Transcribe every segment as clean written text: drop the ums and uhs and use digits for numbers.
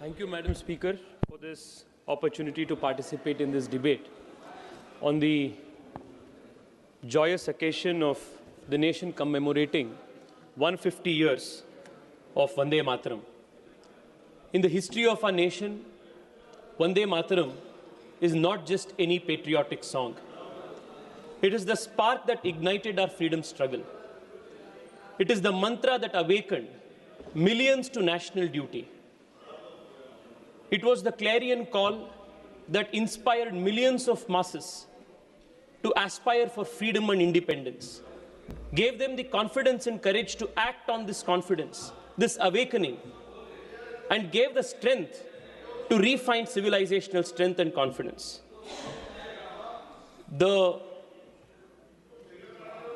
Thank you, Madam Speaker, for this opportunity to participate in this debate on the joyous occasion of the nation commemorating 150 years of Vande Mataram. In the history of our nation, Vande Mataram is not just any patriotic song. It is the spark that ignited our freedom struggle. It is the mantra that awakened millions to national duty. It was the clarion call that inspired millions of masses to aspire for freedom and independence, gave them the confidence and courage to act on this confidence, this awakening, and gave the strength to refine civilizational strength and confidence. The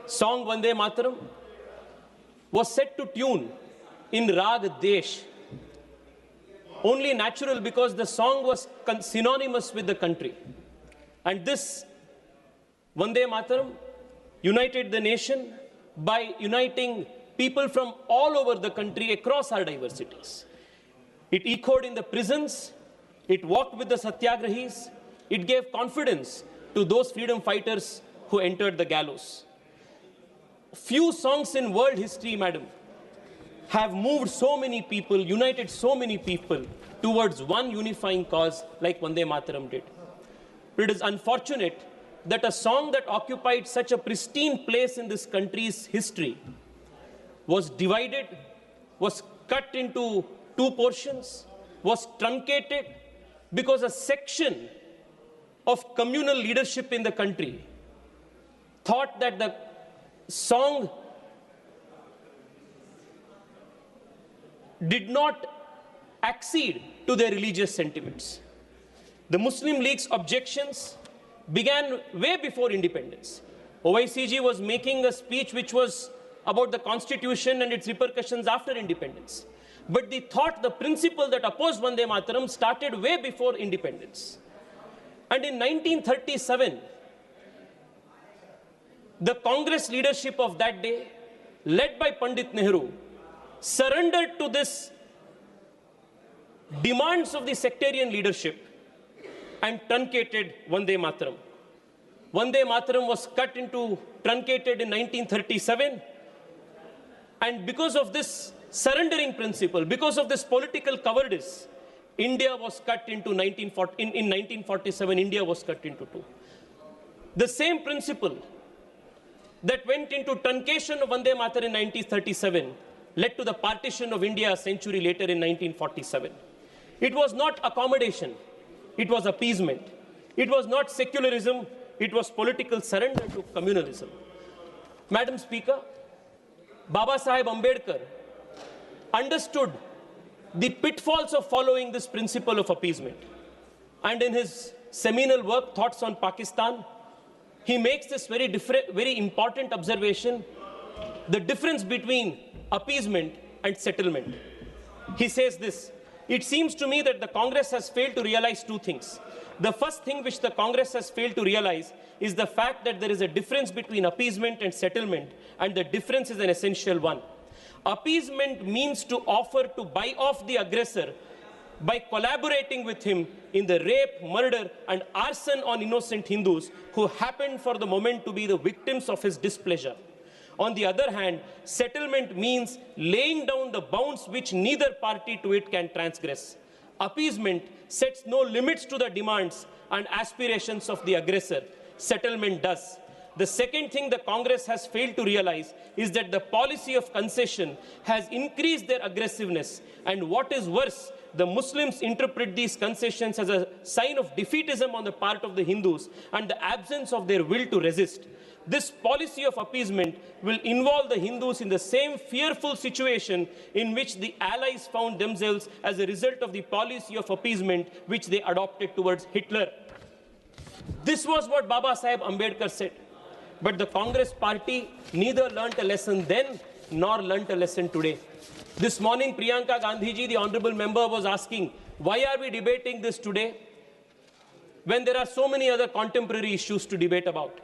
song Vande Mataram was set to tune in Rag Desh, only natural because the song was synonymous with the country. And this Vande Mataram united the nation by uniting people from all over the country across our diversities. It echoed in the prisons, it walked with the satyagrahis, it gave confidence to those freedom fighters who entered the gallows. Few songs in world history, madam, have moved so many people, united so many people towards one unifying cause like Vande Mataram did. But it is unfortunate that a song that occupied such a pristine place in this country's history was divided, was cut into two portions, was truncated because a section of communal leadership in the country thought that the song did not accede to their religious sentiments. The Muslim League's objections began way before independence. OICG was making a speech which was about the constitution and its repercussions after independence. But the thought, the principle that opposed Vande Mataram started way before independence. And in 1937, the Congress leadership of that day, led by Pandit Nehru, surrendered to this demands of the sectarian leadership and truncated Vande Mataram. Vande Mataram was cut into, truncated in 1937, and because of this surrendering principle, because of this political cowardice, India was cut into 1947, India was cut into two. The same principle that went into truncation of Vande Mataram in 1937 led to the partition of India a century later in 1947. It was not accommodation, it was appeasement. It was not secularism, it was political surrender to communalism. Madam Speaker, Baba Saheb Ambedkar understood the pitfalls of following this principle of appeasement. And in his seminal work, Thoughts on Pakistan, he makes this very important observation, the difference between appeasement and settlement. He says this: it seems to me that the Congress has failed to realize two things. The first thing which the Congress has failed to realize is the fact that there is a difference between appeasement and settlement, and the difference is an essential one. Appeasement means to offer to buy off the aggressor by collaborating with him in the rape, murder, and arson on innocent Hindus who happened for the moment to be the victims of his displeasure. On the other hand, settlement means laying down the bounds which neither party to it can transgress. Appeasement sets no limits to the demands and aspirations of the aggressor. Settlement does. The second thing the Congress has failed to realize is that the policy of concession has increased their aggressiveness, and what is worse, the Muslims interpret these concessions as a sign of defeatism on the part of the Hindus and the absence of their will to resist. This policy of appeasement will involve the Hindus in the same fearful situation in which the Allies found themselves as a result of the policy of appeasement which they adopted towards Hitler. This was what Baba Saheb Ambedkar said. But the Congress party neither learnt a lesson then nor learnt a lesson today. This morning, Priyanka Gandhi ji, the honorable member, was asking, why are we debating this today when there are so many other contemporary issues to debate about?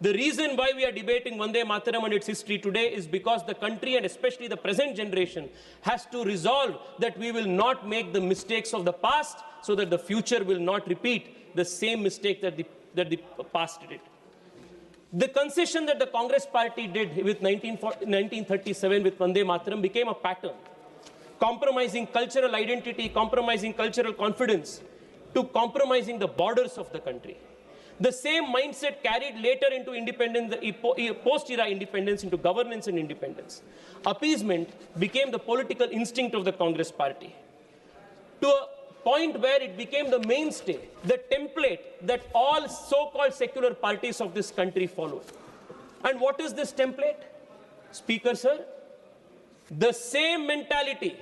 The reason why we are debating Vande Mataram and its history today is because the country, and especially the present generation, has to resolve that we will not make the mistakes of the past, so that the future will not repeat the same mistake that the past did. The concession that the Congress party did with 1937 with Vande Mataram became a pattern, compromising cultural identity, compromising cultural confidence, to compromising the borders of the country. The same mindset carried later into independence, post-era independence, into governance and independence. Appeasement became the political instinct of the Congress party, to a point where it became the mainstay, the template that all so-called secular parties of this country follow. And what is this template? Speaker, sir, the same mentality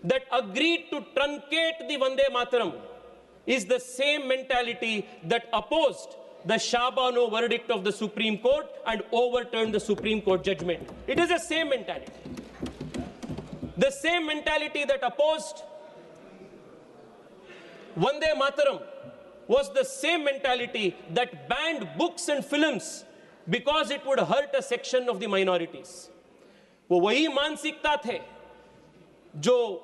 that agreed to truncate the Vande Mataram is the same mentality that opposed the Shabano verdict of the Supreme Court and overturned the Supreme Court judgment. It is the same mentality. The same mentality that opposed Vande Mataram was the same mentality that banned books and films because it would hurt a section of the minorities. वो वही मानसिकता थे जो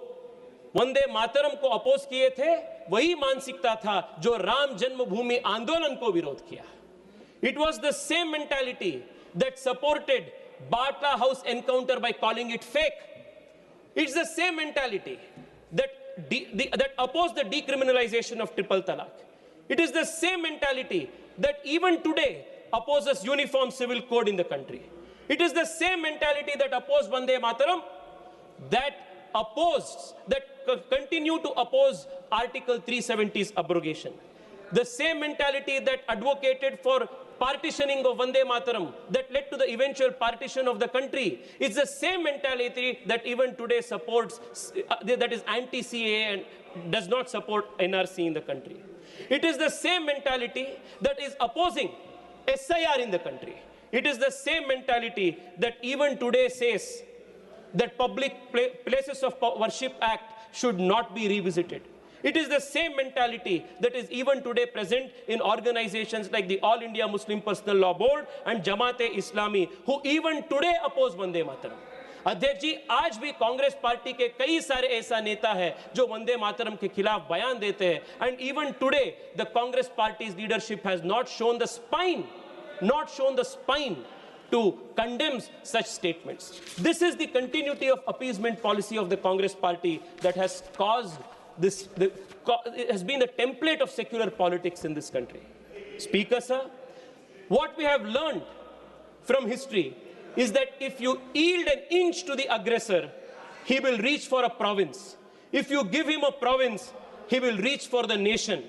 वंदे मातरम को oppose किए थे, वही मानसिकता था जो राम जन्मभूमि आंदोलन को विरोध किया. It was the same mentality that supported Bata House encounter by calling it fake. It's the same mentality that opposed the decriminalization of triple talaq. It is the same mentality that even today opposes uniform civil code in the country. It is the same mentality that opposed Vande Mataram, that continue to oppose Article 370's abrogation. The same mentality that advocated for partitioning of Vande Mataram, that led to the eventual partition of the country. It's the same mentality that even today supports, that is anti-CAA and does not support NRC in the country. It is the same mentality that is opposing SIR in the country. It is the same mentality that even today says that Public Places of Worship Act should not be revisited. It is the same mentality that is even today present in organizations like the All India Muslim Personal Law Board and Jamaat-e-Islami, who even today oppose Vande Mataram. अध्यक्ष जी, आज भी Congress party के कई सारे ऐसा नेता है जो वंदे मातरम के खिलाफ बयान देते हैं. And even today, the Congress party's leadership has not shown the spine to condemn such statements. This is the continuity of appeasement policy of the Congress party that has caused this, it has been the template of secular politics in this country. Speaker, sir, what we have learned from history is that if you yield an inch to the aggressor, he will reach for a province. If you give him a province, he will reach for the nation.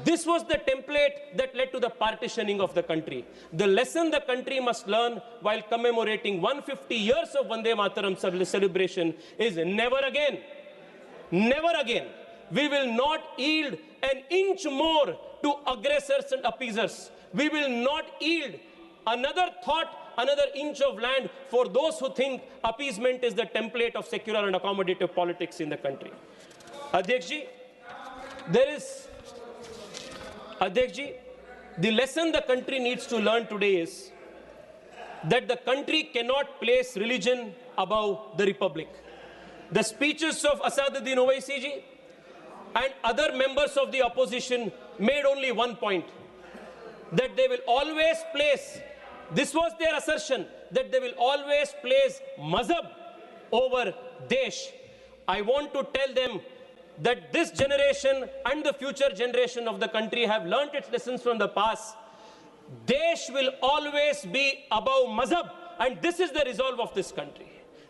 This was the template that led to the partitioning of the country. The lesson the country must learn while commemorating 150 years of Vande Mataram celebration is never again, we will not yield an inch more to aggressors and appeasers. We will not yield another inch of land for those who think appeasement is the template of secular and accommodative politics in the country. Adhyakji, the lesson the country needs to learn today is that the country cannot place religion above the republic. The speeches of Asaduddin Owaisi ji and other members of the opposition made only one point, that they will always place, this was their assertion, that they will always place mazhab over desh. I want to tell them that this generation and the future generation of the country have learnt its lessons from the past. Desh will always be above mazhab, and this is the resolve of this country.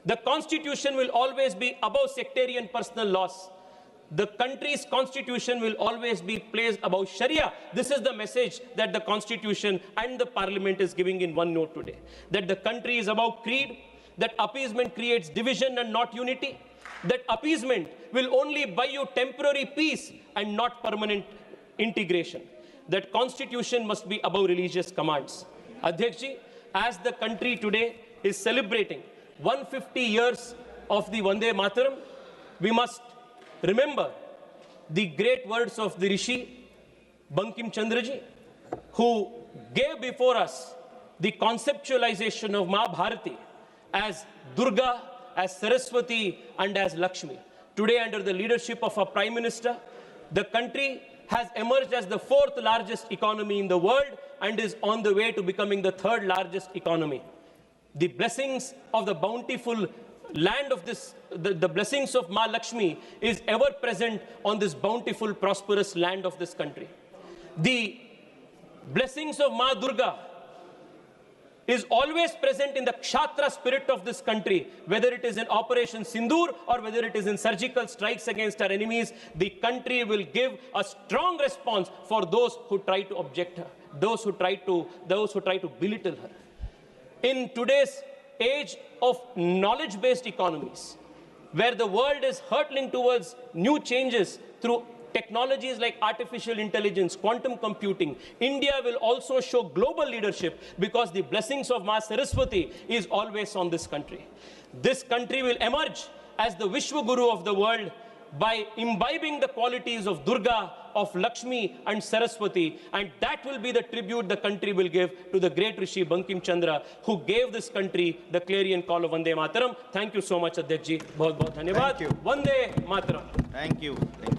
The constitution will always be above sectarian personal laws. The country's constitution will always be placed above Sharia. This is the message that the constitution and the parliament is giving in one note today. That the country is above creed, that appeasement creates division and not unity, that appeasement will only buy you temporary peace and not permanent integration, that constitution must be above religious commands. Adhyakji, as the country today is celebrating 150 years of the Vande Mataram, we must remember the great words of the Rishi Bankim Chandraji, who gave before us the conceptualization of Ma Bharati as Durga, as Saraswati, and as Lakshmi. Today, under the leadership of our Prime Minister, the country has emerged as the 4th largest economy in the world and is on the way to becoming the 3rd largest economy. The blessings of the bountiful land of this, the blessings of Ma Lakshmi is ever present on this bountiful, prosperous land of this country. The blessings of Ma Durga is always present in the Kshatriya spirit of this country, whether it is in Operation Sindoor or whether it is in surgical strikes against our enemies. The country will give a strong response for those who try to object her, those who try to belittle her. In today's age of knowledge-based economies, where the world is hurtling towards new changes through technologies like artificial intelligence, quantum computing, India will also show global leadership because the blessings of Ma Saraswati is always on this country. This country will emerge as the Vishwa Guru of the world by imbibing the qualities of Durga, of Lakshmi and Saraswati, and that will be the tribute the country will give to the great Rishi Bankim Chandra, who gave this country the clarion call of Vande Mataram. Thank you so much, Adhyakji. Bahut bahut dhanyawad. Thank you. Vande Mataram. Thank you. Thank you.